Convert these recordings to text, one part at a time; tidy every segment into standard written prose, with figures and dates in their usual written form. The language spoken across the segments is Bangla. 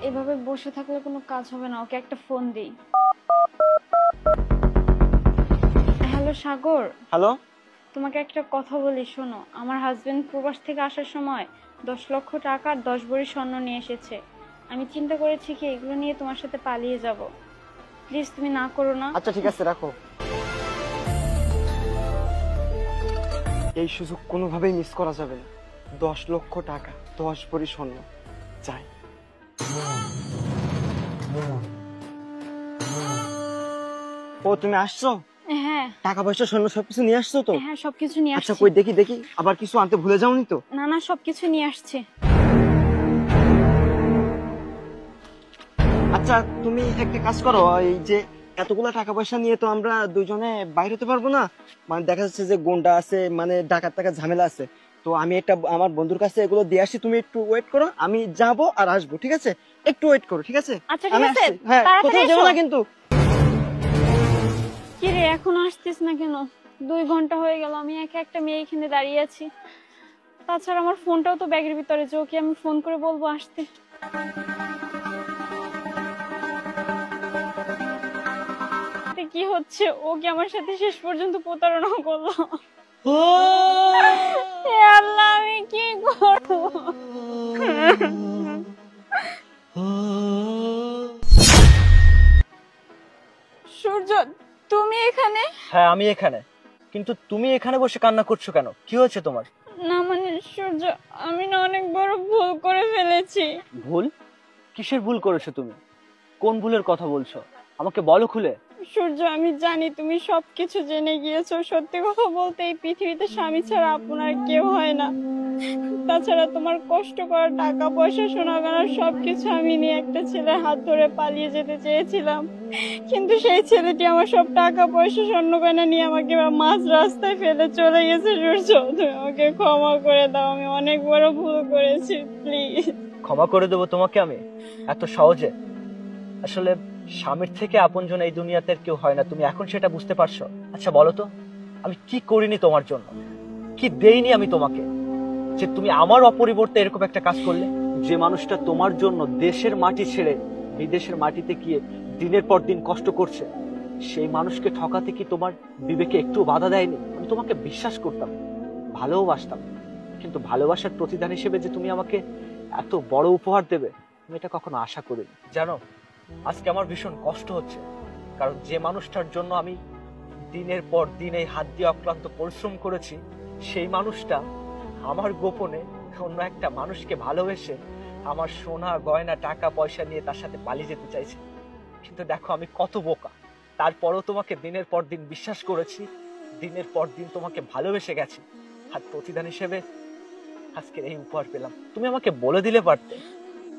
এভাবে বসে থাকলে কোনো কাজ হবে না, ওকে একটা ফোন দিই। হ্যালো সাগর। হ্যালো। তোমাকে একটা কথা বলি, শোনো। আমার হাজবেন্ড প্রবাস থেকে আসার সময় 10 লক্ষ টাকা আর 10 ভরি স্বর্ণ নিয়ে এসেছে। আমি চিন্তা করেছি কি এগুলো নিয়ে তোমার সাথে পালিয়ে যাব। প্লিজ তুমি না করো না। আচ্ছা ঠিক আছে, রাখো। এই সুযোগ কোনোভাবেই মিস করা যাবে না। 10 লক্ষ টাকা, 10 ভরি স্বর্ণ চাই। ও তুমি আসছো? হ্যাঁ টাকা পয়সা স্বর্ণ সবকিছু নিয়ে আসছো তো? হ্যাঁ, সবকিছু নিয়ে আচ্ছা আসছি। কই দেখি দেখি, আবার কিছু আনতে ভুলে যাওনি তো? না না, সবকিছু নিয়ে আসছি। আচ্ছা তুমি একটা কাজ করো, এই যে এতগুলা টাকা পয়সা নিয়ে তো আমরা দুইজনে বাইরে হতে পারবো না। মানে দেখা যাচ্ছে যে গুন্ডা আছে, মানে ডাকাত টাকাত ঝামেলা আছে। তো আমি একটা আমার বন্ধুর কাছে এগুলো দিয়ে আসি, তুমি একটু ওয়েট করো, আমি যাব আর আসবো, ঠিক আছে? একটু ওয়েট করো, ঠিক আছে? আচ্ছা ঠিক আমি আছে, আসছি। হ্যাঁ, তাড়াতাড়ি কোথাও যাবো এসো। না কিন্তু। কি রে, এখনো আসতিস না কেন? 2 ঘন্টা হয়ে গেল, আমি একা একটা মেয়ে এখানে দাঁড়িয়ে আছি। তাছাড়া আমার ফোনটাও তো ব্যাগের ভিতরে, যে ওকে আমি ফোন করে বলবো আসতে। এতে কি হচ্ছে? ও কি আমার সাথে শেষ পর্যন্ত প্রতারণা করলো? হে আল্লাহ, আমি কি করবো? সূর্য, তুমি এখানে? হ্যাঁ আমি এখানে, কিন্তু তুমি এখানে বসে কান্না করছো কেন? কি হয়েছে তোমার? না মানে সূর্য, আমি না অনেক বড় ভুল করে ফেলেছি। ভুল? কিসের ভুল করেছো তুমি? কোন ভুলের কথা বলছো? আমাকে বলো খুলে। সূর্য, আমি জানি তুমি সবকিছু জেনে গিয়েছো। সত্যি কথা বলতে এই পৃথিবীতে স্বামী ছাড়া আপনার কেউ হয় না। তাছাড়া তোমার কষ্ট করা টাকা পয়সা সোনা গয়না সবকিছু আমি নিয়ে একটা ছেলের হাত ধরে পালিয়ে যেতে চেয়েছিলাম, কিন্তু সেই ছেলেটি আমার সব টাকা পয়সা স্বর্ণ গয়না নিয়ে আমাকে মাঝ রাস্তায় ফেলে চলে গেছে। সূর্য, তুমি আমাকে ক্ষমা করে দাও, আমি অনেক বড় ভুল করেছি, প্লিজ। ক্ষমা করে দেবো তোমাকে আমি এত সহজে? আসলে স্বামীর থেকে আপনজন এই দুনিয়াতে আর কেউ হয় না, তুমি এখন সেটা বুঝতে পারছো? আচ্ছা বলো তো, আমি কি করিনি তোমার জন্য? কি দেইনি আমি তোমাকে যে তুমি আমার অপরিবর্তে এরকম একটা কাজ করলে? যে মানুষটা তোমার জন্য দেশের মাটি ছেড়ে বিদেশের মাটিতে গিয়ে দিনের পর দিন কষ্ট করছে, সেই মানুষকে ঠকাতে কি তোমার বিবেকে একটু বাধা দেয়নি? আমি তোমাকে বিশ্বাস করতাম, ভালোবাসতাম, কিন্তু ভালোবাসার প্রতিদান হিসেবে যে তুমি আমাকে এত বড় উপহার দেবে আমি এটা কখনো আশা করিনি। জানো, আজকে আমার ভীষণ কষ্ট হচ্ছে, কারণ যে মানুষটার জন্য আমি দিনের পর দিন এই হাত দিয়ে অক্লান্ত পরিশ্রম করেছি, সেই মানুষটা আমার গোপনে অন্য একটা মানুষকে ভালোবেসে আমার সোনা গয়না টাকা পয়সা নিয়ে তার সাথে পালিয়ে যেতে চাইছে। কিন্তু দেখো আমি কত বোকা, তারপরেও তোমাকে দিনের পর দিন বিশ্বাস করেছি, দিনের পর দিন তোমাকে ভালোবেসে গেছি, আর প্রতিদান হিসেবে আজকের এই উপহার পেলাম। তুমি আমাকে বলে দিলে পারতে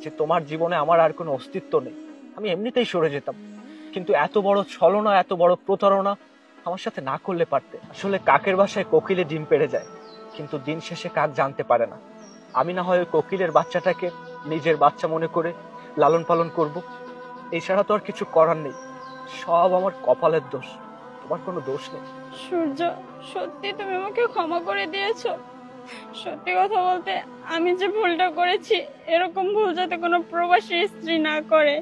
যে তোমার জীবনে আমার আর কোনো অস্তিত্ব নেই, আমি এমনিতেই সরে যেতাম। কিন্তু এত বড় ছলনা, এত বড় প্রতারণা আমার সাথে না করলে পারতে। আসলে কাকের বাসায় কোকিলে ডিম পেড়ে যায়, কিন্তু দিন শেষে কাক জানতে পারে না। আমি না হয় ওই কোকিলের বাচ্চাটাকে নিজের বাচ্চা মনে করে লালন পালন করব, এছাড়া তো আর কিছু করার নেই। সব আমার কপালের দোষ, তোমার কোনো দোষ নেই। সূর্য, সত্যি তুমি আমাকে ক্ষমা করে দিয়েছো। সত্যি কথা বলতে, আমি যে ভুলটা করেছি, এরকম ভুল যাতে কোনো প্রবাসী স্ত্রী না করে।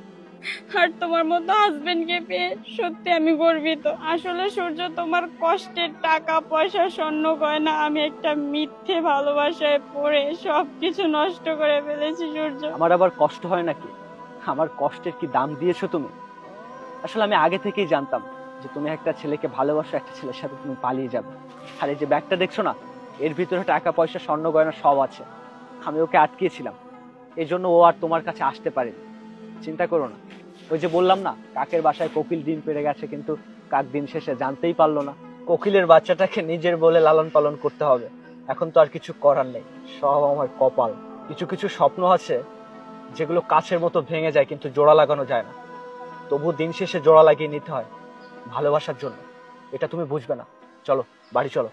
আর তোমার মতো হাজবেন্ডকে পেয়ে সত্যি আমি গর্বিত। আসলে সূর্য, তোমার কষ্টের টাকা পয়সা স্বর্ণ গয়না আমি একটা মিথ্যে ভালোবাসায় পড়ে সবকিছু নষ্ট করে ফেলেছি। সূর্য, আমার আবার কষ্ট হয় নাকি? আমার কষ্টের কি দাম দিয়েছো তুমি? আসলে আমি আগে থেকেই জানতাম যে তুমি একটা ছেলেকে ভালোবাসো, একটা ছেলের সাথে তুমি পালিয়ে যাবে। আর এই যে ব্যাগটা দেখছো না, এর ভিতরে টাকা পয়সা স্বর্ণ গয়না সব আছে। আমি ওকে আটকিয়েছিলাম, এই জন্য ও আর তোমার কাছে আসতে পারেনি। চিন্তা করো না, ওই যে বললাম না, কাকের বাসায় কোকিল ডিম পেড়ে গেছে, কিন্তু কাক দিন শেষে জানতেই পারলো না। কোকিলের বাচ্চাটাকে নিজের বলে লালন পালন করতে হবে, এখন তো আর কিছু করার নেই। সব আমার কপাল। কিছু কিছু স্বপ্ন আছে যেগুলো কাছের মতো ভেঙে যায়, কিন্তু জোড়া লাগানো যায় না। তবু দিন শেষে জোড়া লাগিয়ে নিতে হয় ভালোবাসার জন্য। এটা তুমি বুঝবে না। চলো বাড়ি চলো।